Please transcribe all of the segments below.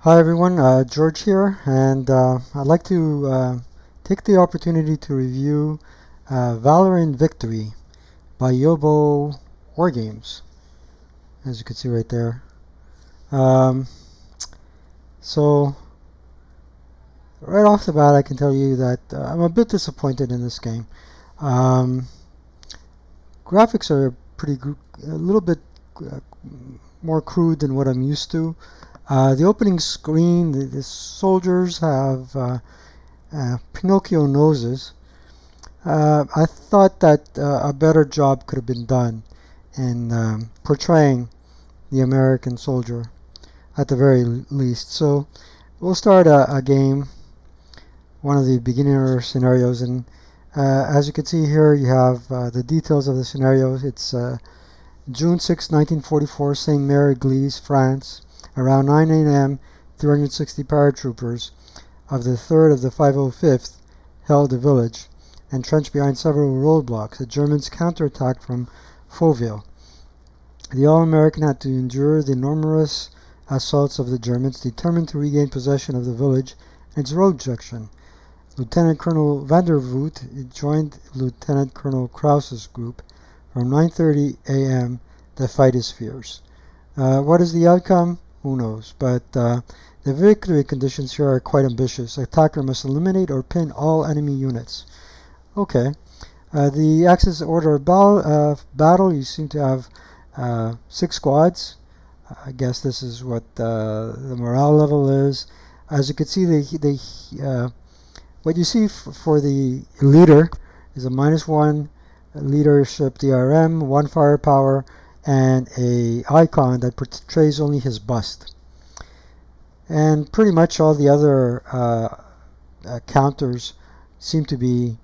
Hi everyone, George here, and I'd like to take the opportunity to review Valor in Victory by Yobo Wargames, as you can see right there. Um, so, right off the bat, I can tell you that I'm a bit disappointed in this game. Um, Graphics are a little bit uh, more crude than what I'm used to. The opening screen, the soldiers have Pinocchio noses. I thought that a better job could have been done in portraying the American soldier at the very least. So we'll start a game, one of the beginner scenarios, and as you can see here, you have the details of the scenario. It's June 6, 1944, St. Mary, Église, France. Around 9 a.m., 360 paratroopers of the 3rd of the 505th held the village, entrenched behind several roadblocks. The Germans counterattacked from Fauville. The All-American had to endure the numerous assaults of the Germans, determined to regain possession of the village and its road section. Lieutenant Colonel Vandervoot joined Lieutenant Colonel Krause's group. From 9:30 a.m., the fight is fierce. What is the outcome? Who knows? But the victory conditions here are quite ambitious. Attacker must eliminate or pin all enemy units. Okay. The Axis order of battle, you seem to have 6 squads. I guess this is what the morale level is. As you can see, what you see for the leader is a -1 leadership DRM, 1 firepower, and a icon that portrays only his bust. And pretty much all the other counters seem to be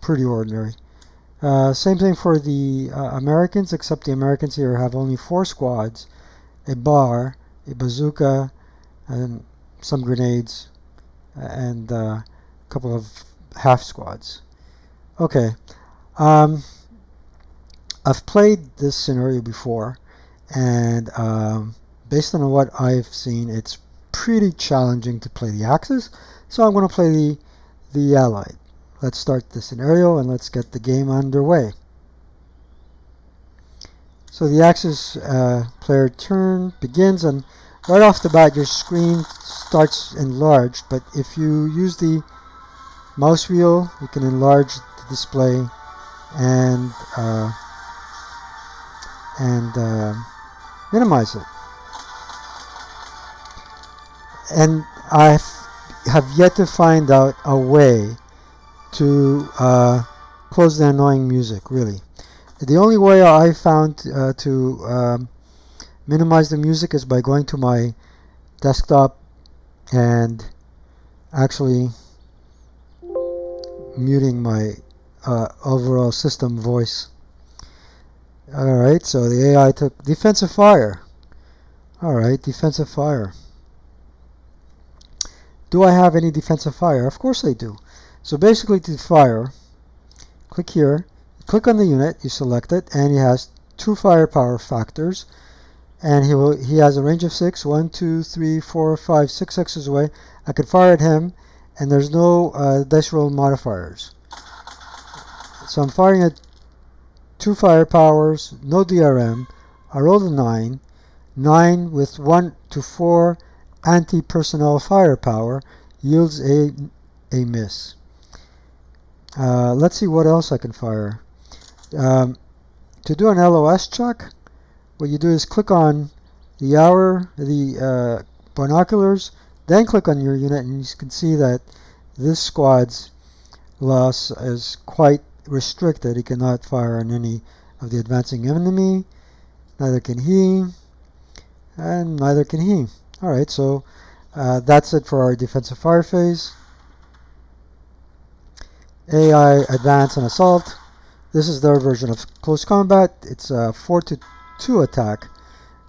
pretty ordinary. Same thing for the Americans, except the Americans here have only 4 squads, a bar, a bazooka, and some grenades, and a couple of half squads. Okay, I've played this scenario before, and based on what I've seen, it's pretty challenging to play the Axis, so I'm going to play the Allied. Let's start the scenario and let's get the game underway. So the Axis player turn begins, and right off the bat your screen starts enlarged, but if you use the mouse wheel you can enlarge the display and minimize it. And I have yet to find out a way to close the annoying music, really. The only way I found to minimize the music is by going to my desktop and actually muting my overall system voice. Alright, so the AI took defensive fire. Alright, defensive fire. Do I have any defensive fire? Of course I do. So basically to fire, click here, click on the unit, you select it, and he has 2 firepower factors, and he has a range of 6, 1, 2, 3, 4, 5, 6 X's away. I could fire at him, and there's no dice roll modifiers. So I'm firing at 2 firepowers, no DRM. I rolled a 9. 9 with 1 to 4 anti-personnel firepower yields a miss. Let's see what else I can fire. To do an LOS check, what you do is click on the binoculars, then click on your unit, and you can see that this squad's loss is quite restricted. He cannot fire on any of the advancing enemy, neither can he, and neither can he. Alright, so that's it for our defensive fire phase. AI advance and assault. This is their version of close combat. It's a 4-to-2 attack,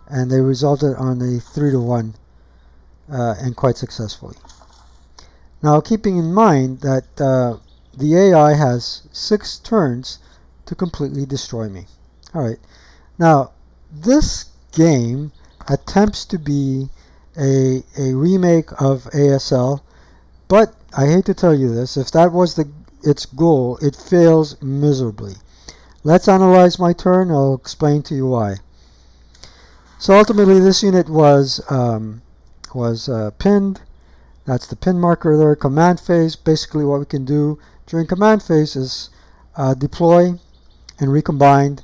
and they resulted on a 3-to-1 and quite successfully. Now, keeping in mind that the AI has 6 turns to completely destroy me. Alright, now this game attempts to be a remake of ASL, but I hate to tell you this, if that was its goal, it fails miserably. Let's analyze my turn. I'll explain to you why. So ultimately, this unit was pinned. That's the pin marker there. Command phase. Basically, what we can do during command phase is deploy and recombine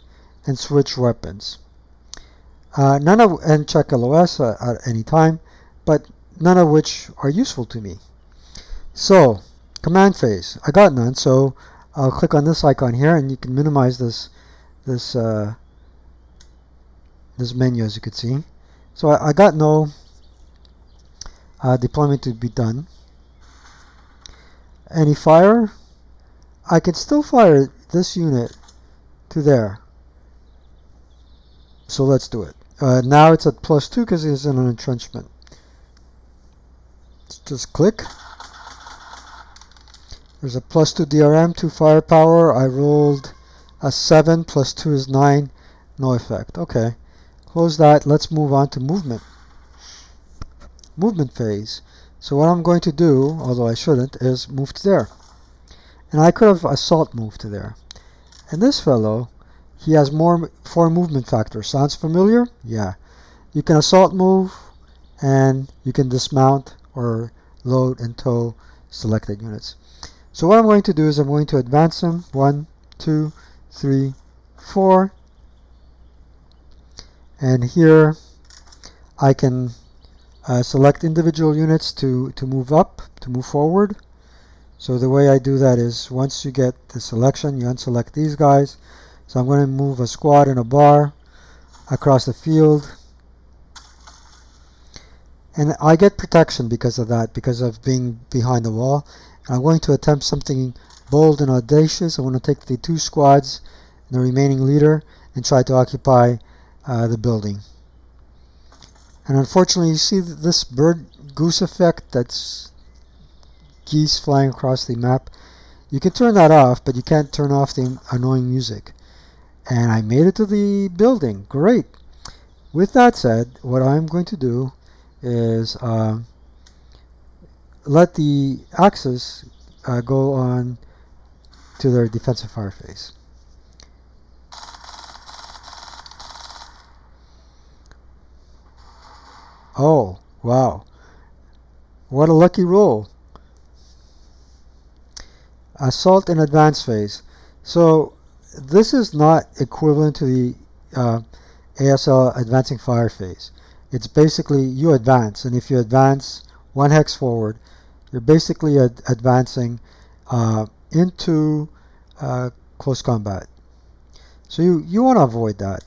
and switch weapons. And check LOS at any time, but none of which are useful to me. So, command phase. I got none, so I'll click on this icon here, and you can minimize this menu, as you can see. So I got no deployment to be done. Any fire? I can still fire this unit to there. So let's do it. Now it's at +2 because it's in an entrenchment. Just click. There's a +2 DRM, 2 firepower. I rolled a 7, +2 is 9. No effect. Okay. Close that. Let's move on to movement. Movement phase. So what I'm going to do, although I shouldn't, is move to there. And I could have assault moved to there. And this fellow, he has 4 movement factors. Sounds familiar? Yeah. You can assault move, and you can dismount or load and tow selected units. So what I'm going to do is I'm going to advance him. 1, 2, 3, 4. And here I can select individual units to move up, to move forward. So the way I do that is once you get the selection, you unselect these guys. So I'm going to move a squad and a bar across the field. And I get protection because of that, because of being behind the wall. And I'm going to attempt something bold and audacious. I want to take the 2 squads and the remaining leader and try to occupy the building. And unfortunately, you see this bird goose effect, that's geese flying across the map. You can turn that off, but you can't turn off the annoying music. And I made it to the building. Great. With that said, what I'm going to do is let the Axis go on to their defensive fire phase. Oh, wow. What a lucky roll. Assault and advance phase. So this is not equivalent to the ASL advancing fire phase. It's basically you advance, and if you advance 1 hex forward, you're basically advancing into close combat. So you want to avoid that.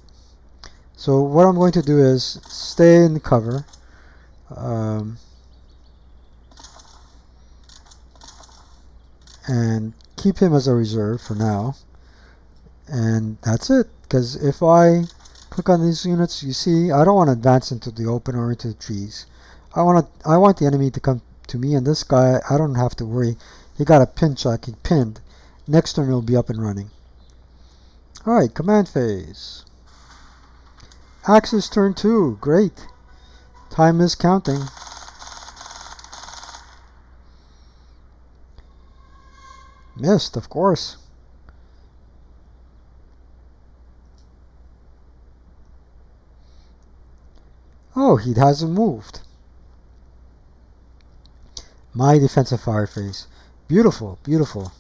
So what I'm going to do is stay in cover. And keep him as a reserve for now. And that's it. Because if I click on these units, you see, I don't want to advance into the open or into the trees. I want the enemy to come to me, and this guy, I don't have to worry. He got a pin check. He pinned. Next turn, he'll be up and running. Alright, command phase. Axis turn 2. Great. Time is counting. Missed, of course. Oh, he hasn't moved. My defensive fire phase. Beautiful, beautiful.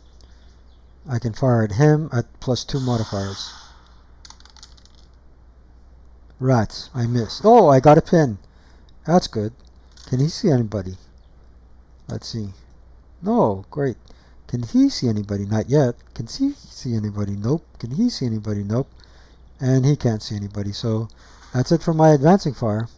I can fire at him at +2 modifiers. Rats, I missed. Oh, I got a pin. That's good. Can he see anybody? Let's see. No, great. Can he see anybody? Not yet. Can he see anybody? Nope. Can he see anybody? Nope. And he can't see anybody. So that's it for my advancing fire.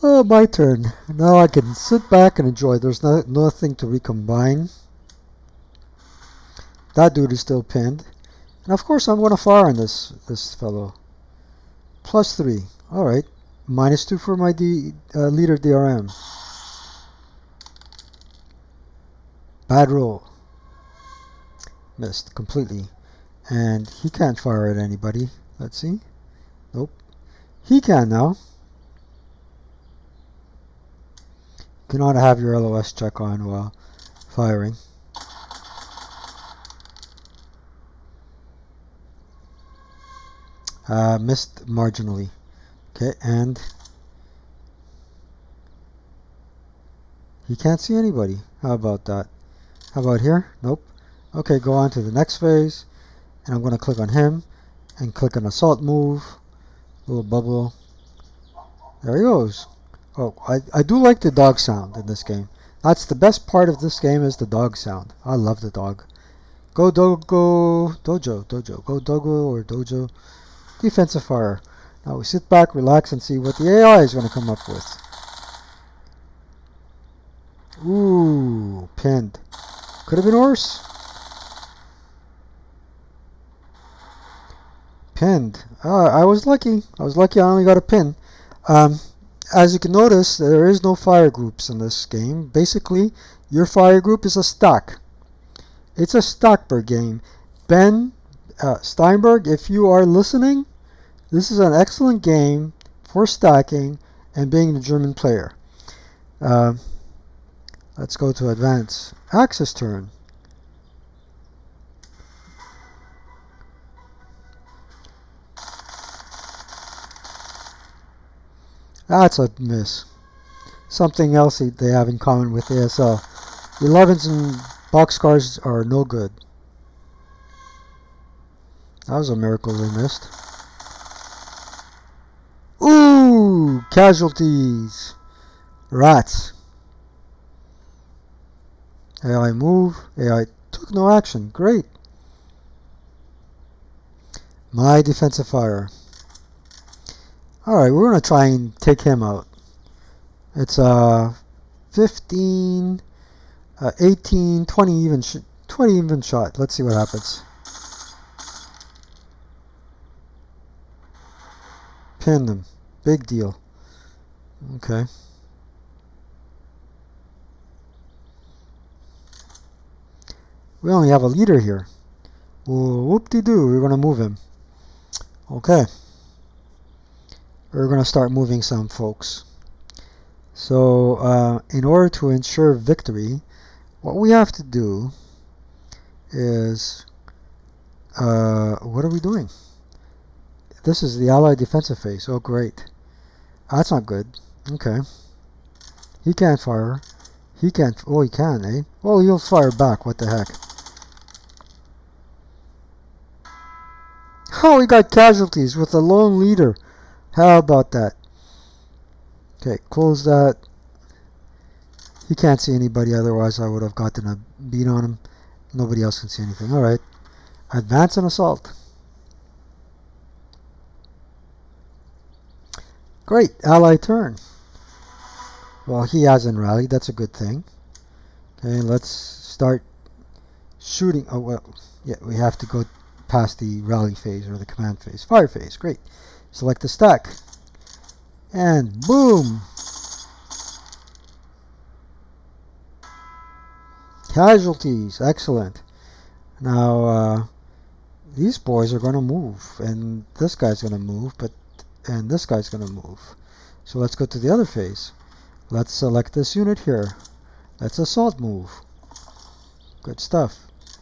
Oh, my turn. Now I can sit back and enjoy. There's nothing to recombine. That dude is still pinned. And of course I'm going to fire on this fellow. +3. Alright. -2 for my leader DRM. Bad roll. Missed completely. And he can't fire at anybody. Let's see. Nope. He can now. You cannot have your LOS check on while firing. Missed marginally. Okay, and he can't see anybody. How about that? How about here? Nope. Okay, go on to the next phase. And I'm going to click on him and click on assault move. Little bubble. There he goes. Oh, I do like the dog sound in this game. That's the best part of this game is the dog sound. I love the dog. Go dojo, go dogo or dojo. Defensive fire. Now we sit back, relax, and see what the AI is going to come up with. Ooh, pinned. Could have been worse. Pinned. I was lucky. I only got a pin. As you can notice, there is no fire groups in this game. Basically, your fire group is a stack. It's a Stockberg game. Ben Steinberg, if you are listening, this is an excellent game for stacking and being a German player. Let's go to advance. Axis turn. That's a miss. Something else they have in common with ASL. 11s and boxcars are no good. That was a miracle they missed. Ooh, casualties. Rats. AI move. AI took no action. Great. My defensive fire. Alright, we're going to try and take him out. It's 15, 18, 20 even, 20 even shot. Let's see what happens. Pin them. Big deal. Okay. We only have a leader here. Well, whoop-de-doo, we're going to move him. Okay. We're going to start moving some folks. So, in order to ensure victory, what we have to do is, what are we doing? This is the Allied defensive phase. Oh, great. That's not good. Okay. He can't fire. He can't. Oh, he can, eh? Oh, he'll fire back. What the heck? Oh, he got casualties with a lone leader. How about that? Okay, close that. He can't see anybody, otherwise I would have gotten a beat on him. Nobody else can see anything. Alright. Advance and assault. Great. Ally turn. Well, he hasn't rallied. That's a good thing. Okay, let's start shooting. Oh, well, yeah, we have to go past the rally phase or the command phase. Fire phase. Great. Select the stack. And boom! Casualties. Excellent. Now, these boys are going to move. And this guy's going to move, and this guy's going to move. So let's go to the other phase. Let's select this unit here. Let's assault move. Good stuff.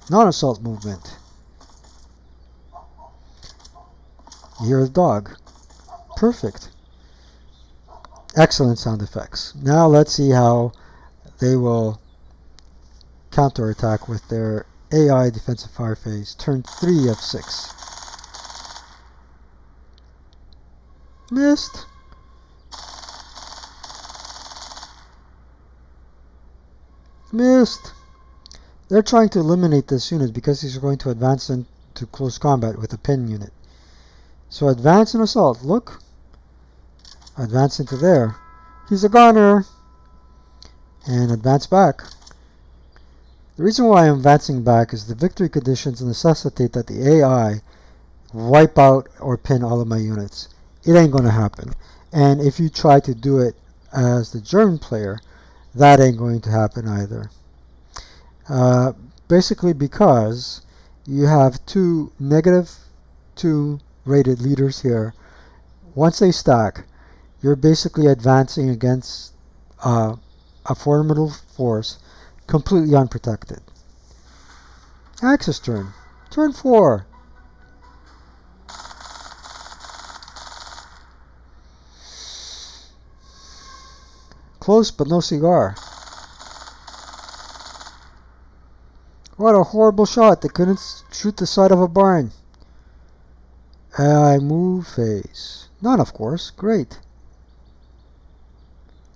Non-assault movement. You hear the dog. Perfect. Excellent sound effects. Now let's see how they will counterattack with their AI defensive fire phase. Turn 3 of 6. Missed. Missed. They're trying to eliminate this unit because he's going to advance into close combat with a pin unit. So advance and assault. Look. Advance into there. He's a gunner. And advance back. The reason why I'm advancing back is the victory conditions necessitate that the AI wipe out or pin all of my units. It ain't going to happen. And if you try to do it as the German player, that ain't going to happen either. Uh, Basically because you have two -2 rated leaders here. Once they stack, you're basically advancing against a formidable force, completely unprotected. Axis turn. Turn 4. Close but no cigar. What a horrible shot. They couldn't shoot the side of a barn. I move phase. None, of course. Great.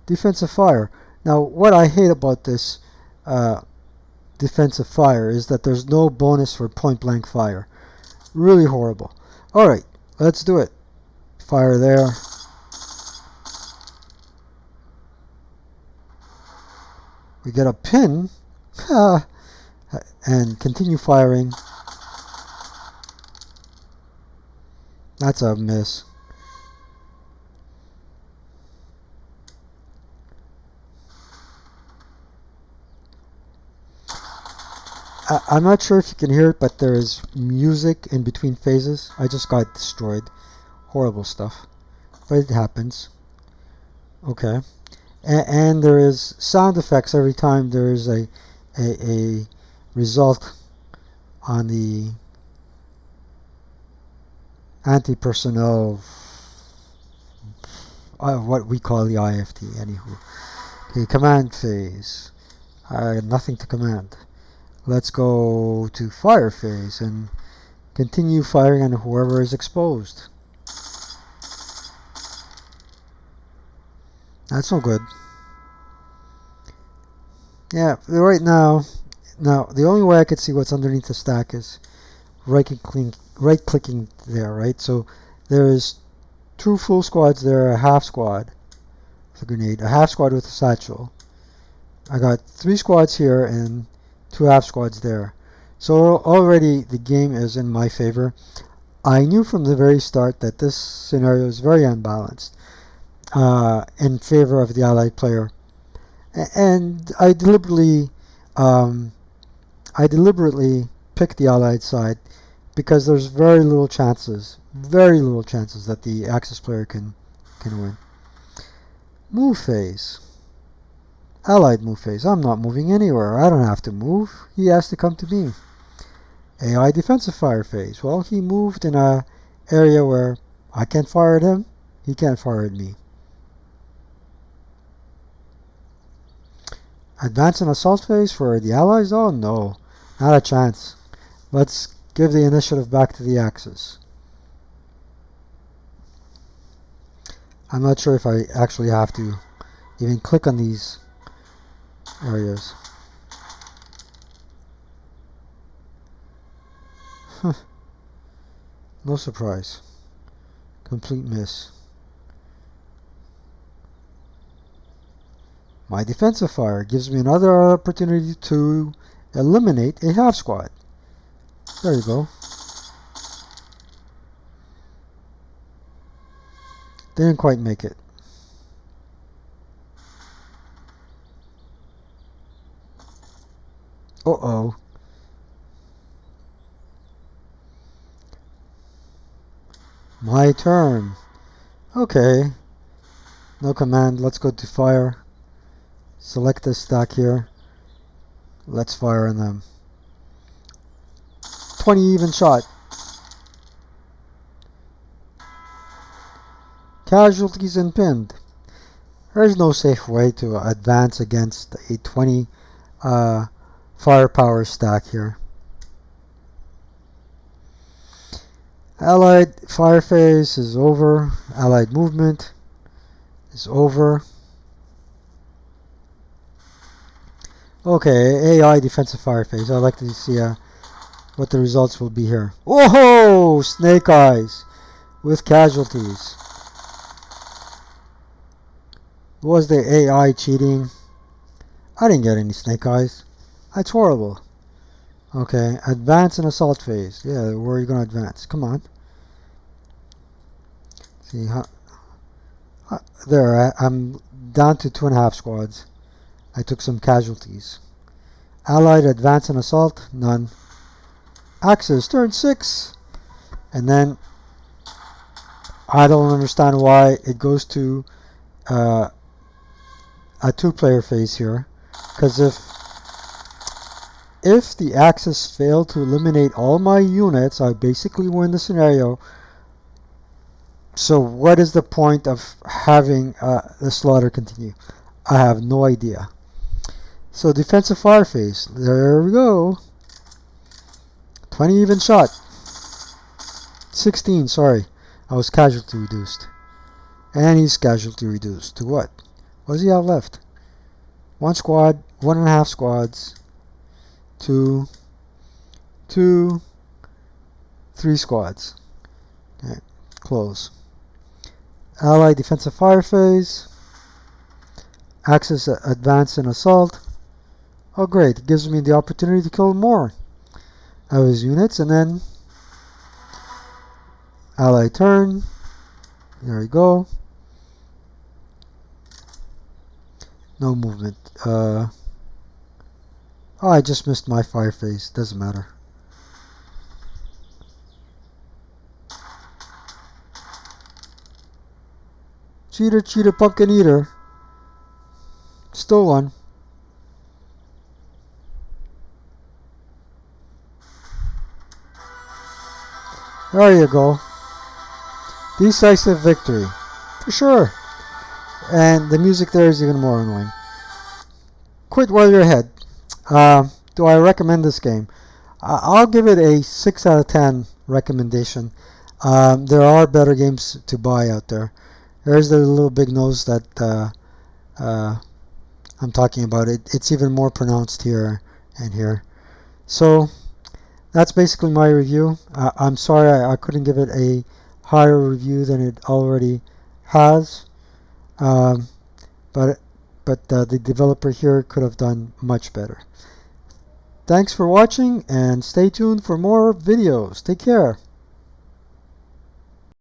Defensive fire. Now, what I hate about this defensive fire is that there's no bonus for point blank fire. Really horrible. Alright, let's do it. Fire there. We get a pin. And continue firing. That's a miss. I'm not sure if you can hear it, but there is music in between phases. I just got destroyed. Horrible stuff. But it happens. Okay. And there is sound effects every time there is a result on the anti-personnel, what we call the IFT. Anywho. Okay, command phase. Nothing to command. Let's go to fire phase and continue firing on whoever is exposed. That's no good. Yeah, right now, the only way I could see what's underneath the stack is right-clicking there, right? So there is 2 full squads there, a half squad with a grenade, a half squad with a satchel. I got 3 squads here and 2 half squads there. So already the game is in my favor. I knew from the very start that this scenario is very unbalanced in favor of the allied player, and I deliberately picked the allied side because there's very little chances that the Axis player can win. Move phase. Allied move phase. I'm not moving anywhere. I don't have to move. He has to come to me. AI defensive fire phase. Well, he moved in a area where I can't fire at him. He can't fire at me. Advance and assault phase for the Allies? Oh no, not a chance. Let's give the initiative back to the Axis. I'm not sure if I actually have to even click on these areas. No surprise. Complete miss. My defensive fire gives me another opportunity to eliminate a half squad. There you go. Didn't quite make it. Uh-oh. My turn. Okay. No command. Let's go to fire. Select this stack here. Let's fire on them. 20 even shot. Casualties and pinned. There's no safe way to advance against a 20 firepower stack here. Allied fire phase is over. Allied movement is over. Okay, AI defensive fire phase. I'd like to see what the results will be here. Whoa! Snake eyes with casualties. Was the AI cheating? I didn't get any snake eyes. That's horrible. Okay, advance and assault phase. Yeah, where are you going to advance? Come on. See how... there, I'm down to 2.5 squads. I took some casualties. Allied advance and assault, none. Axis, turn 6. And then I don't understand why it goes to a 2-player phase here. Because if the Axis failed to eliminate all my units, I basically win the scenario. So what is the point of having the slaughter continue? I have no idea. So defensive fire phase. There we go. 20 even shot. 16, sorry. I was casualty reduced. And he's casualty reduced. To what? What does he have left? 1 squad, 1.5 squads. 2, 3 squads. Okay, close. Allied defensive fire phase. Axis advance and assault. Oh great, it gives me the opportunity to kill more of his units, and then Allied turn. There we go. No movement. Oh, I just missed my fire phase. Doesn't matter. Cheater, cheater, pumpkin eater. Still one. There you go. Decisive victory. For sure. And the music there is even more annoying. Quit while you're ahead. Do I recommend this game? I'll give it a 6 out of 10 recommendation. There are better games to buy out there. There's the little big nose that I'm talking about. It's even more pronounced here and here. So that's basically my review. I'm sorry I couldn't give it a higher review than it already has. But the developer here could have done much better. Thanks for watching, and stay tuned for more videos. Take care.